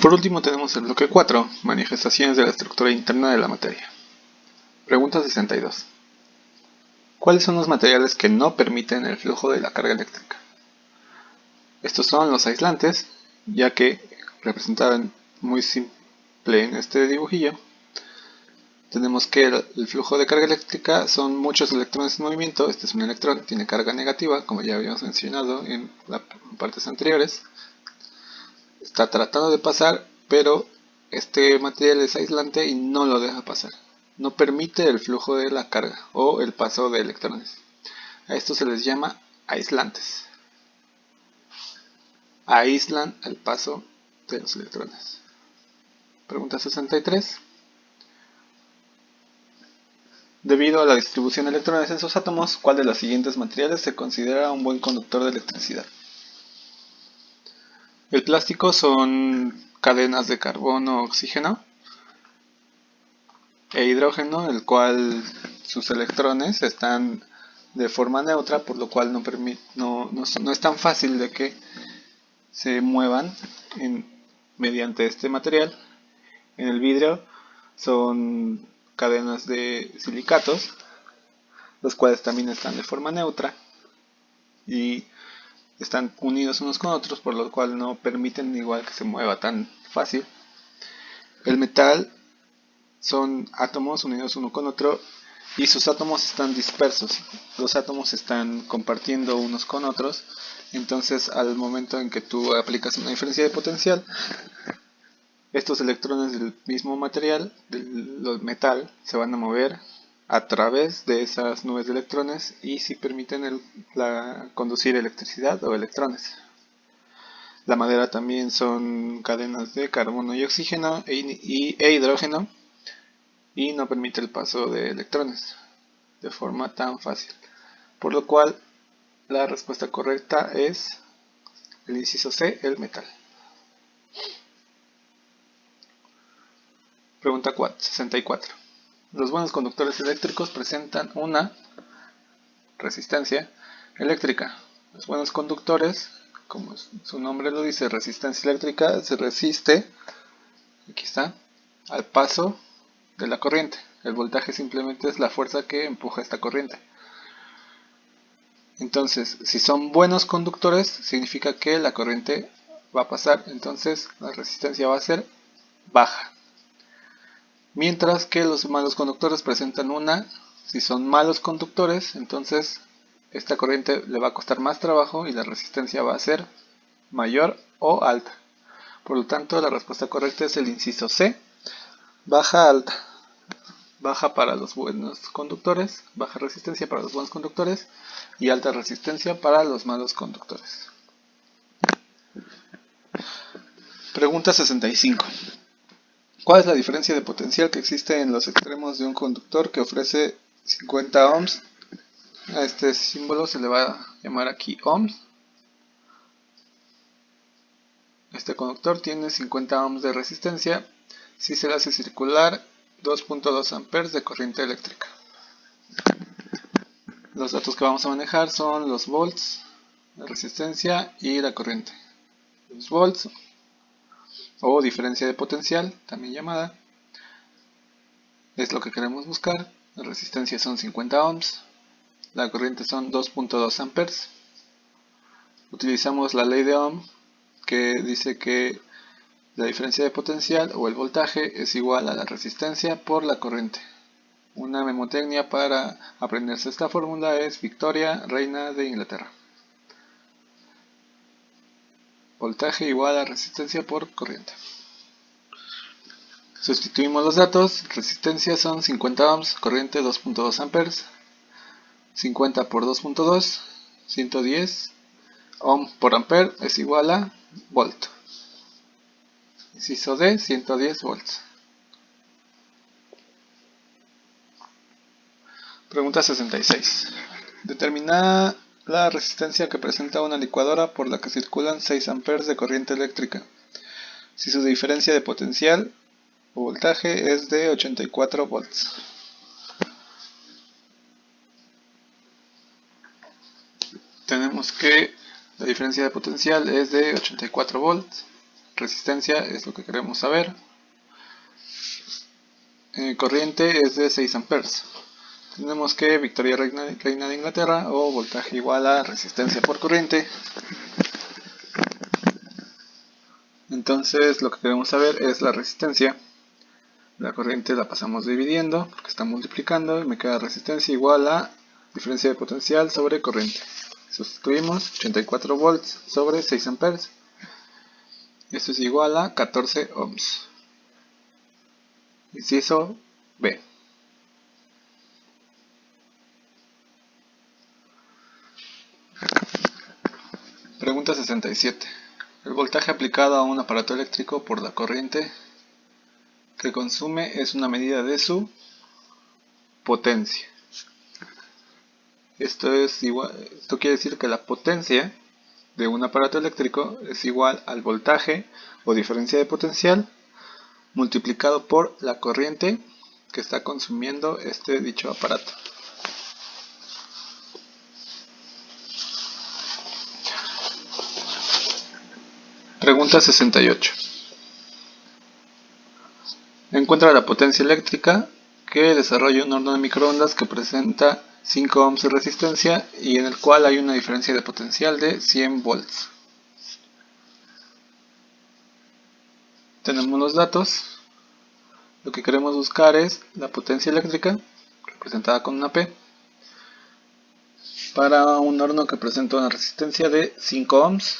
Por último tenemos el bloque 4, manifestaciones de la estructura interna de la materia. Pregunta 62. ¿Cuáles son los materiales que no permiten el flujo de la carga eléctrica? Estos son los aislantes, ya que representaban muy simple en este dibujillo. Tenemos que el flujo de carga eléctrica son muchos electrones en movimiento. Este es un electrón, tiene carga negativa, como ya habíamos mencionado en las partes anteriores. Está tratando de pasar, pero este material es aislante y no lo deja pasar. No permite el flujo de la carga o el paso de electrones. A esto se les llama aislantes. Aíslan el paso de los electrones. Pregunta 63. Debido a la distribución de electrones en sus átomos, ¿cuál de los siguientes materiales se considera un buen conductor de electricidad? El plástico son cadenas de carbono, oxígeno e hidrógeno, el cual sus electrones están de forma neutra, por lo cual no es tan fácil de que se muevan mediante este material. En el vidrio son cadenas de silicatos, los cuales también están de forma neutra y están unidos unos con otros, por lo cual no permiten igual que se mueva tan fácil. El metal son átomos unidos uno con otro y sus átomos están dispersos. Los átomos están compartiendo unos con otros, entonces al momento en que tú aplicas una diferencia de potencial, estos electrones del mismo material, del metal, se van a mover a través de esas nubes de electrones y si permiten conducir electricidad o electrones. La madera también son cadenas de carbono y oxígeno e hidrógeno y no permite el paso de electrones de forma tan fácil. Por lo cual la respuesta correcta es el inciso C, el metal. Pregunta 64. Los buenos conductores eléctricos presentan una resistencia eléctrica. Los buenos conductores, como su nombre lo dice, resistencia eléctrica, se resiste, aquí está, al paso de la corriente. El voltaje simplemente es la fuerza que empuja esta corriente. Entonces, si son buenos conductores, significa que la corriente va a pasar, entonces la resistencia va a ser baja. Mientras que los malos conductores presentan si son malos conductores, entonces esta corriente le va a costar más trabajo y la resistencia va a ser mayor o alta. Por lo tanto, la respuesta correcta es el inciso C, baja alta. Baja para los buenos conductores, baja resistencia para los buenos conductores y alta resistencia para los malos conductores. Pregunta 65. ¿Cuál es la diferencia de potencial que existe en los extremos de un conductor que ofrece 50 ohms? A este símbolo se le va a llamar aquí ohms. Este conductor tiene 50 ohms de resistencia si se le hace circular 2.2 amperes de corriente eléctrica. Los datos que vamos a manejar son los volts, la resistencia y la corriente. Los volts o diferencia de potencial, también llamada, es lo que queremos buscar. La resistencia son 50 ohms, la corriente son 2.2 amperes. Utilizamos la ley de Ohm, que dice que la diferencia de potencial o el voltaje es igual a la resistencia por la corriente. Una memotecnia para aprenderse esta fórmula es Victoria, reina de Inglaterra. Voltaje igual a resistencia por corriente. Sustituimos los datos. Resistencia son 50 ohms, corriente 2.2 amperes. 50 por 2.2, 110 ohm por ampere es igual a volt. Inciso D, 110 volts. Pregunta 66. Determina la resistencia que presenta una licuadora por la que circulan 6 amperes de corriente eléctrica, si su diferencia de potencial o voltaje es de 84 volts. Tenemos que la diferencia de potencial es de 84 volts, Resistencia es lo que queremos saber. Corriente es de 6 amperes. Tenemos que Victoria reina de Inglaterra o voltaje igual a resistencia por corriente. Entonces lo que queremos saber es la resistencia. La corriente la pasamos dividiendo porque está multiplicando y me queda resistencia igual a diferencia de potencial sobre corriente. Sustituimos 84 volts sobre 6 amperes. Esto es igual a 14 ohms. Inciso B. Pregunta 67. El voltaje aplicado a un aparato eléctrico por la corriente que consume es una medida de su potencia. Esto quiere decir que la potencia de un aparato eléctrico es igual al voltaje o diferencia de potencial multiplicado por la corriente que está consumiendo dicho aparato. Pregunta 68. Encuentra la potencia eléctrica que desarrolla un horno de microondas que presenta 5 ohms de resistencia y en el cual hay una diferencia de potencial de 100 volts. Tenemos los datos. Lo que queremos buscar es la potencia eléctrica, representada con una P, para un horno que presenta una resistencia de 5 ohms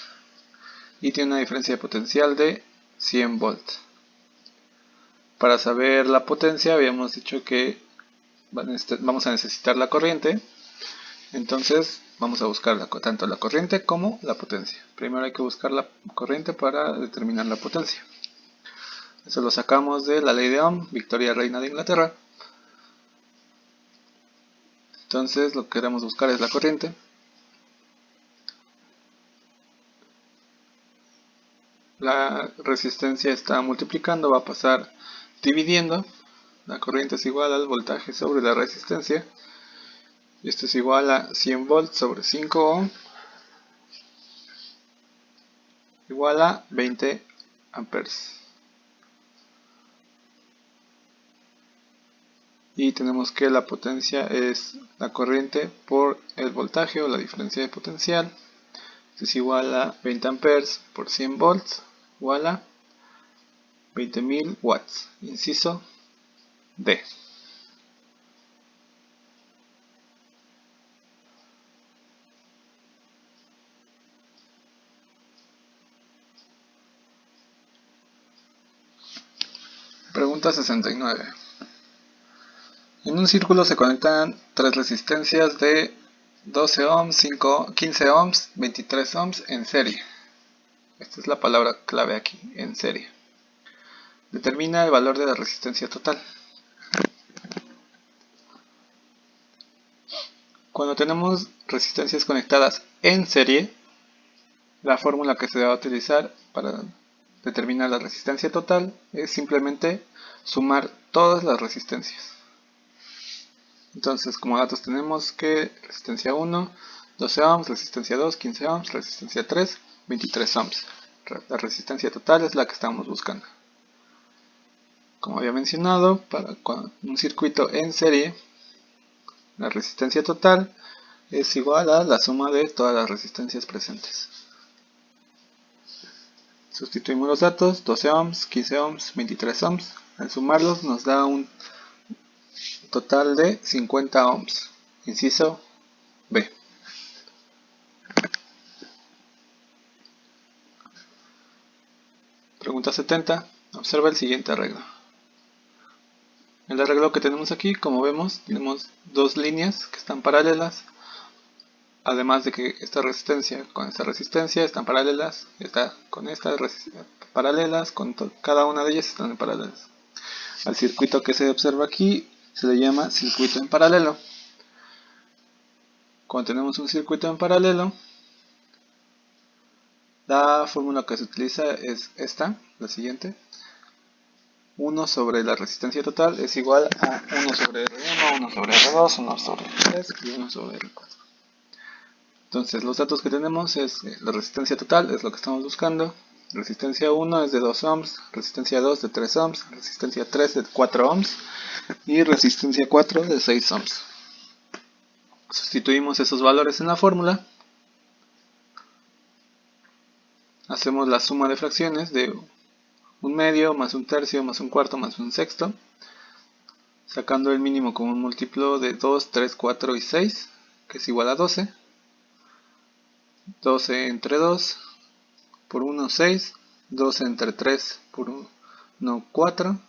y tiene una diferencia de potencial de 100 volts. Para saber la potencia habíamos dicho que vamos a necesitar la corriente, entonces vamos a buscar tanto la corriente como la potencia. Primero hay que buscar la corriente para determinar la potencia. Eso lo sacamos de la ley de Ohm, Victoria reina de Inglaterra. Entonces lo que queremos buscar es la corriente. La resistencia está multiplicando, va a pasar dividiendo. La corriente es igual al voltaje sobre la resistencia. Y esto es igual a 100 volts sobre 5 ohm igual a 20 amperes. Y tenemos que la potencia es la corriente por el voltaje o la diferencia de potencial. Esto es igual a 20 amperes por 100 volts igual a 20.000 watts. Inciso D. Pregunta 69. En un círculo se conectan tres resistencias de 12 ohms, 15 ohms, 23 ohms en serie. Esta es la palabra clave aquí, en serie. Determina el valor de la resistencia total. Cuando tenemos resistencias conectadas en serie, la fórmula que se va a utilizar para determinar la resistencia total es simplemente sumar todas las resistencias. Entonces, como datos tenemos que resistencia 1, 12 ohms, resistencia 2, 15 ohms, resistencia 3, 23 ohms. La resistencia total es la que estamos buscando. Como había mencionado, para un circuito en serie, la resistencia total es igual a la suma de todas las resistencias presentes. Sustituimos los datos, 12 ohms, 15 ohms, 23 ohms. Al sumarlos nos da un total de 50 ohms. Inciso B. Pregunta 70. Observa el siguiente arreglo. El arreglo que tenemos aquí, como vemos, tenemos dos líneas que están paralelas. Además de que esta resistencia con esta resistencia están paralelas, esta con esta paralelas, cada una de ellas están paralelas. Al circuito que se observa aquí se le llama circuito en paralelo. Cuando tenemos un circuito en paralelo, la fórmula que se utiliza es esta, la siguiente. 1 sobre la resistencia total es igual a 1 sobre R1, 1 sobre R2, 1 sobre R3 y 1 sobre R4. Entonces los datos que tenemos es la resistencia total, es lo que estamos buscando. Resistencia 1 es de 2 ohms, resistencia 2 de 3 ohms, resistencia 3 de 4 ohms y resistencia 4 de 6 ohms. Sustituimos esos valores en la fórmula. Hacemos la suma de fracciones de un medio más un tercio más un cuarto más un sexto, sacando el mínimo como un múltiplo de 2, 3, 4 y 6, que es igual a 12. 12 entre 2 por 1, 6. 12 entre 3 por 1, 4.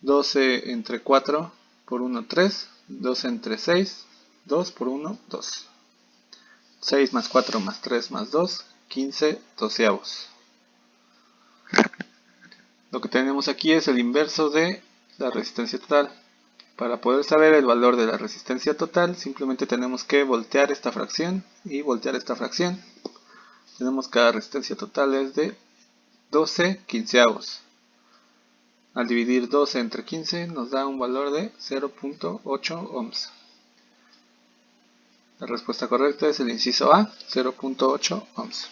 12 entre 4 por 1, 3. 12 entre 6, 2 por 1, 2. 6 más 4 más 3 más 2, 15 doceavos. Lo que tenemos aquí es el inverso de la resistencia total. Para poder saber el valor de la resistencia total, simplemente tenemos que voltear esta fracción y voltear esta fracción. Tenemos que la resistencia total es de 12 quinceavos. Al dividir 12 entre 15 nos da un valor de 0.8 ohms. La respuesta correcta es el inciso A, 0.8 ohms.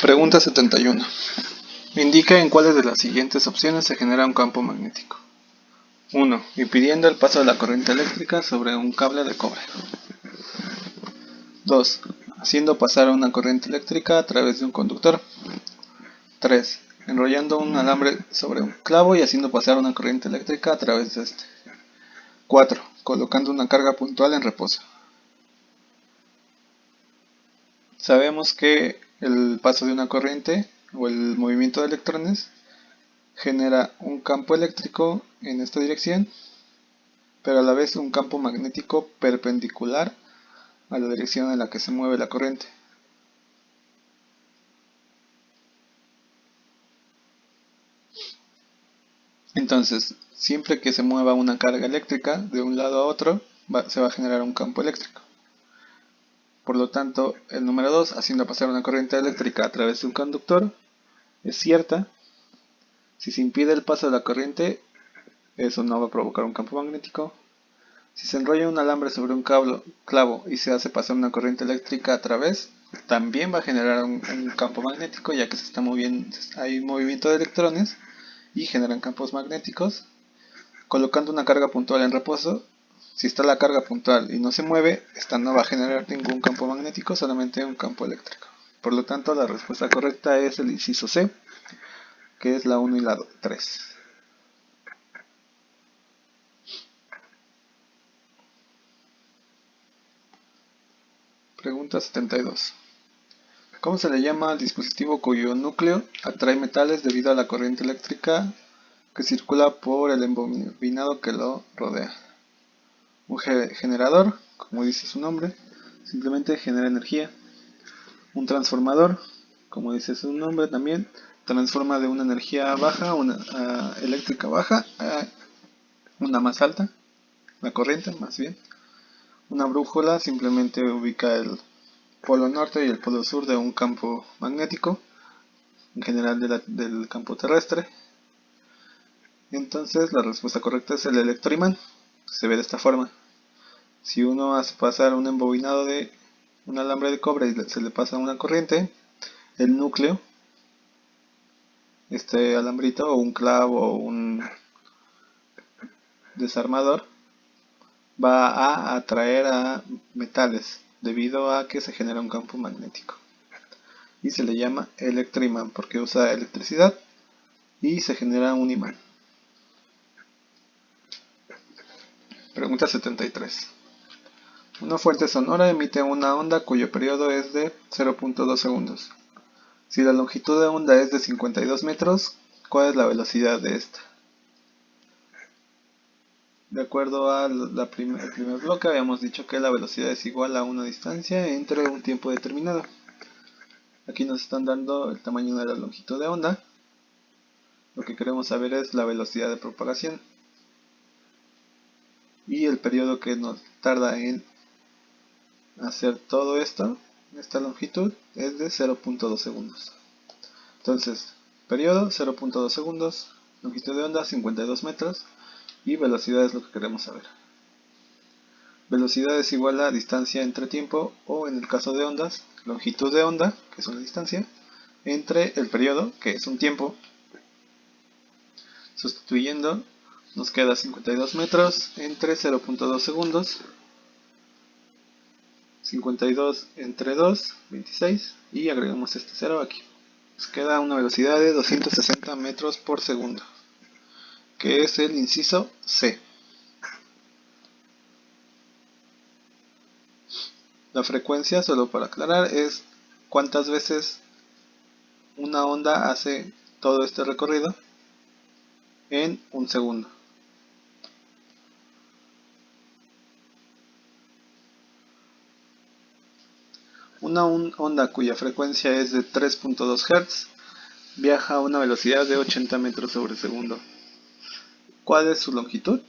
Pregunta 71. Indica en cuáles de las siguientes opciones se genera un campo magnético. 1. Impidiendo el paso de la corriente eléctrica sobre un cable de cobre. 2. Haciendo pasar una corriente eléctrica a través de un conductor. 3. Enrollando un alambre sobre un clavo y haciendo pasar una corriente eléctrica a través de este. 4. Colocando una carga puntual en reposo. Sabemos que el paso de una corriente o el movimiento de electrones genera un campo eléctrico en esta dirección, pero a la vez un campo magnético perpendicular a la dirección en la que se mueve la corriente. Entonces, siempre que se mueva una carga eléctrica de un lado a otro, se va a generar un campo eléctrico. Por lo tanto, el número 2, haciendo pasar una corriente eléctrica a través de un conductor, es cierta. Si se impide el paso de la corriente, eso no va a provocar un campo magnético. Si se enrolla un alambre sobre un clavo y se hace pasar una corriente eléctrica a través, también va a generar un campo magnético, ya que se está moviendo, hay movimiento de electrones y generan campos magnéticos. Colocando una carga puntual en reposo, si está la carga puntual y no se mueve, esta no va a generar ningún campo magnético, solamente un campo eléctrico. Por lo tanto, la respuesta correcta es el inciso C, que es la 1 y la 3. Pregunta 72. ¿Cómo se le llama al dispositivo cuyo núcleo atrae metales debido a la corriente eléctrica que circula por el embobinado que lo rodea? Un generador, como dice su nombre, simplemente genera energía. Un transformador, como dice su nombre también, transforma de una energía baja, eléctrica baja, a una más alta, la corriente más bien. Una brújula simplemente ubica el polo norte y el polo sur de un campo magnético, en general del campo terrestre. Entonces la respuesta correcta es el electroimán. Se ve de esta forma. Si uno hace pasar un embobinado de un alambre de cobre y se le pasa una corriente, el núcleo, este alambrito o un clavo o un desarmador, va a atraer a metales debido a que se genera un campo magnético. Y se le llama electroimán porque usa electricidad y se genera un imán. Pregunta 73. Una fuente sonora emite una onda cuyo periodo es de 0.2 segundos. Si la longitud de onda es de 52 metros, ¿cuál es la velocidad de esta? De acuerdo al primer bloque, habíamos dicho que la velocidad es igual a una distancia entre un tiempo determinado. Aquí nos están dando el tamaño de la longitud de onda. Lo que queremos saber es la velocidad de propagación. Y el periodo que nos tarda en hacer todo esto, esta longitud, es de 0.2 segundos. Entonces, periodo 0.2 segundos, longitud de onda 52 metros y velocidad es lo que queremos saber. Velocidad es igual a distancia entre tiempo, o en el caso de ondas, longitud de onda, que es una distancia, entre el periodo, que es un tiempo. Sustituyendo, nos queda 52 metros entre 0.2 segundos, 52 entre 2, 26, y agregamos este 0 aquí. Nos queda una velocidad de 260 metros por segundo, que es el inciso C. La frecuencia, solo para aclarar, es cuántas veces una onda hace todo este recorrido en un segundo. Una onda cuya frecuencia es de 3.2 Hz viaja a una velocidad de 80 metros sobre segundo. ¿Cuál es su longitud?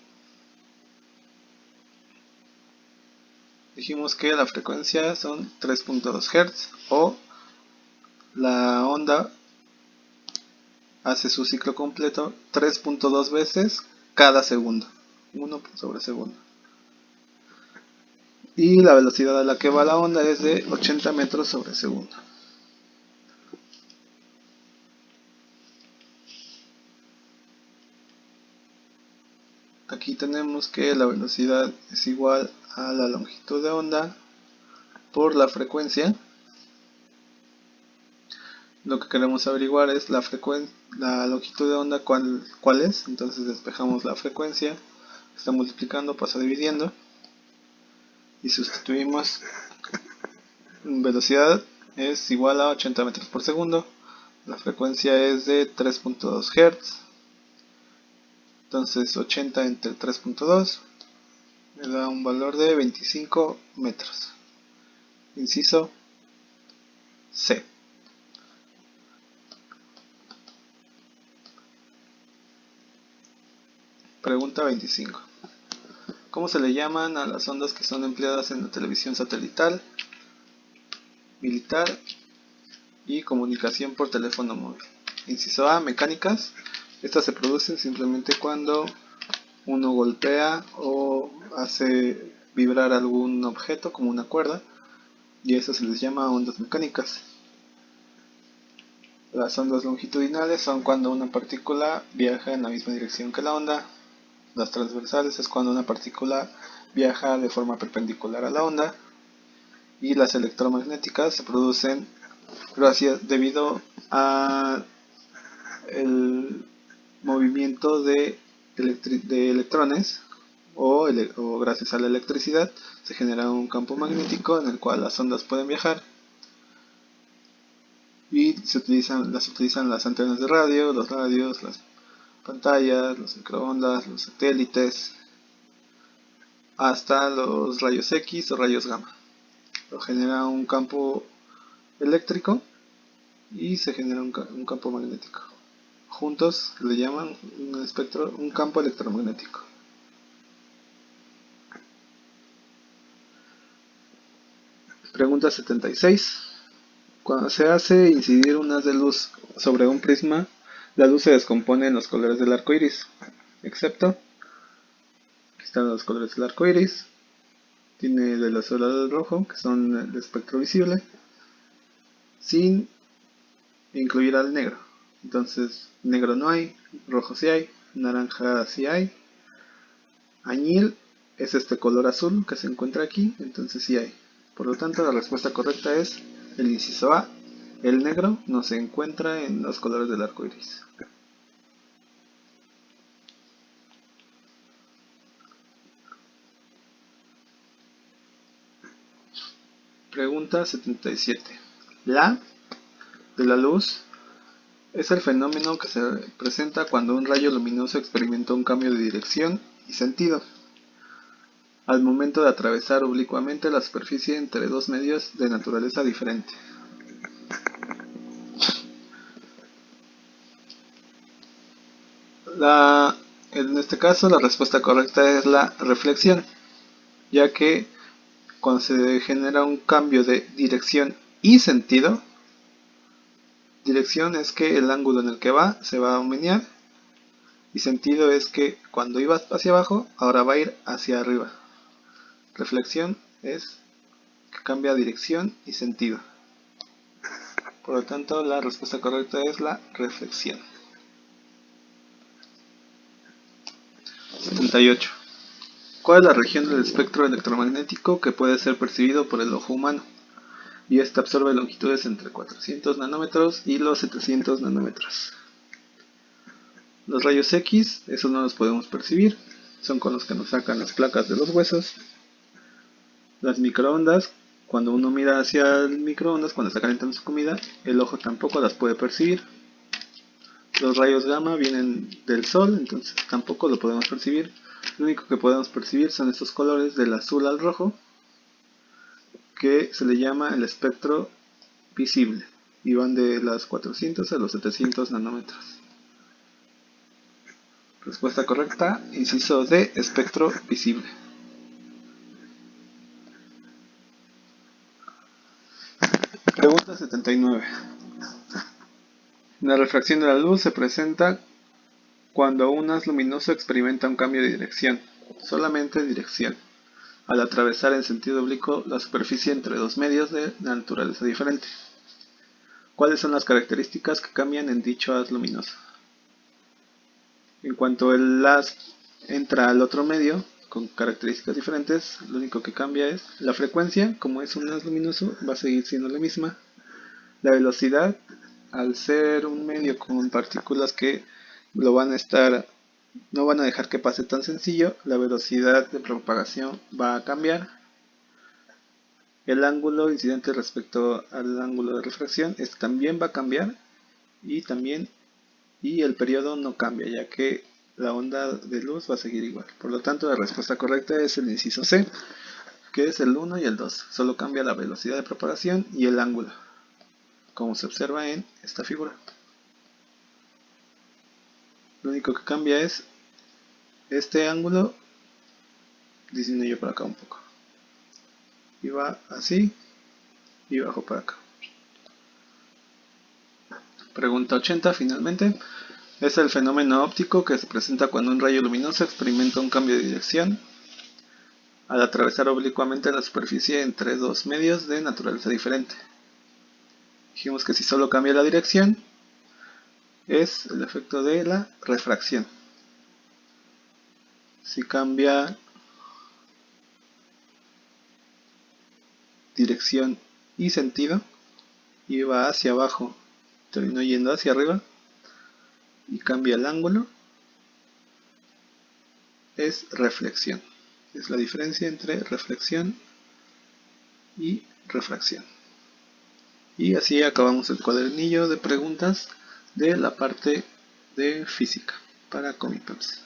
Dijimos que la frecuencia son 3.2 Hz, o la onda hace su ciclo completo 3.2 veces cada segundo, 1 sobre segundo. Y la velocidad a la que va la onda es de 80 metros sobre segundo. Aquí tenemos que la velocidad es igual a la longitud de onda por la frecuencia. Lo que queremos averiguar es la longitud de onda, cuál es. Entonces despejamos la frecuencia, está multiplicando, pasa dividiendo, y sustituimos. Velocidad es igual a 80 metros por segundo, la frecuencia es de 3.2 Hz, entonces 80 entre 3.2 me da un valor de 25 metros. Inciso C. Pregunta 25. ¿Cómo se le llaman a las ondas que son empleadas en la televisión satelital, militar y comunicación por teléfono móvil? Inciso A, mecánicas. Estas se producen simplemente cuando uno golpea o hace vibrar algún objeto como una cuerda, y eso se les llama ondas mecánicas. Las ondas longitudinales son cuando una partícula viaja en la misma dirección que la onda. Las transversales es cuando una partícula viaja de forma perpendicular a la onda. Y las electromagnéticas se producen debido a el movimiento de electrones, o gracias a la electricidad se genera un campo magnético en el cual las ondas pueden viajar, y las utilizan las antenas de radio, los radios, las pantallas, los microondas, los satélites, hasta los rayos X o rayos gamma. Lo genera un campo eléctrico y se genera un campo magnético. Juntos le llaman un campo electromagnético. Pregunta 76. Cuando se hace incidir un haz de luz sobre un prisma, la luz se descompone en los colores del arco iris, excepto, aquí están los colores del arco iris, tiene del azul al rojo, que son el espectro visible, sin incluir al negro. Entonces, negro no hay, rojo sí hay, naranja sí hay, añil es este color azul que se encuentra aquí, entonces sí hay. Por lo tanto, la respuesta correcta es el inciso A. El negro no se encuentra en los colores del arco iris. Pregunta 77. La de la luz es el fenómeno que se presenta cuando un rayo luminoso experimenta un cambio de dirección y sentido al momento de atravesar oblicuamente la superficie entre dos medios de naturaleza diferente. En este caso, la respuesta correcta es la reflexión, ya que cuando se genera un cambio de dirección y sentido, dirección es que el ángulo en el que va se va a menear, y sentido es que cuando iba hacia abajo, ahora va a ir hacia arriba. reflexión es que cambia dirección y sentido. Por lo tanto, la respuesta correcta es la reflexión. 78. ¿Cuál es la región del espectro electromagnético que puede ser percibido por el ojo humano? Y esta absorbe longitudes entre 400 nanómetros y los 700 nanómetros. Los rayos X, esos no los podemos percibir, son con los que nos sacan las placas de los huesos. Las microondas, cuando uno mira hacia el microondas, cuando está calentando su comida, el ojo tampoco las puede percibir. Los rayos gamma vienen del sol, entonces tampoco lo podemos percibir. Lo único que podemos percibir son estos colores del azul al rojo, que se le llama el espectro visible, y van de las 400 a los 700 nanómetros. Respuesta correcta, inciso D, espectro visible. Pregunta 79. La refracción de la luz se presenta cuando un haz luminoso experimenta un cambio de dirección, solamente dirección, al atravesar en sentido oblicuo la superficie entre dos medios de naturaleza diferente. ¿Cuáles son las características que cambian en dicho haz luminoso? En cuanto el haz entra al otro medio, con características diferentes, lo único que cambia es la frecuencia, como es un haz luminoso, va a seguir siendo la misma. La velocidad, al ser un medio con partículas que lo van a estar, no van a dejar que pase tan sencillo, la velocidad de propagación va a cambiar. El ángulo incidente respecto al ángulo de refracción también va a cambiar, y el periodo no cambia, ya que la onda de luz va a seguir igual. Por lo tanto, la respuesta correcta es el inciso C, que es el 1 y el 2. Solo cambia la velocidad de propagación y el ángulo, como se observa en esta figura. Lo único que cambia es este ángulo, disminuyo por acá un poco, y va así, y bajo para acá. Pregunta 80 finalmente. Es el fenómeno óptico que se presenta cuando un rayo luminoso experimenta un cambio de dirección al atravesar oblicuamente la superficie entre dos medios de naturaleza diferente. Dijimos que si solo cambia la dirección, es el efecto de la refracción. Si cambia dirección y sentido, y va hacia abajo, terminó yendo hacia arriba, y cambia el ángulo, es reflexión. Es la diferencia entre reflexión y refracción. Y así acabamos el cuadernillo de preguntas de la parte de física para Comipems.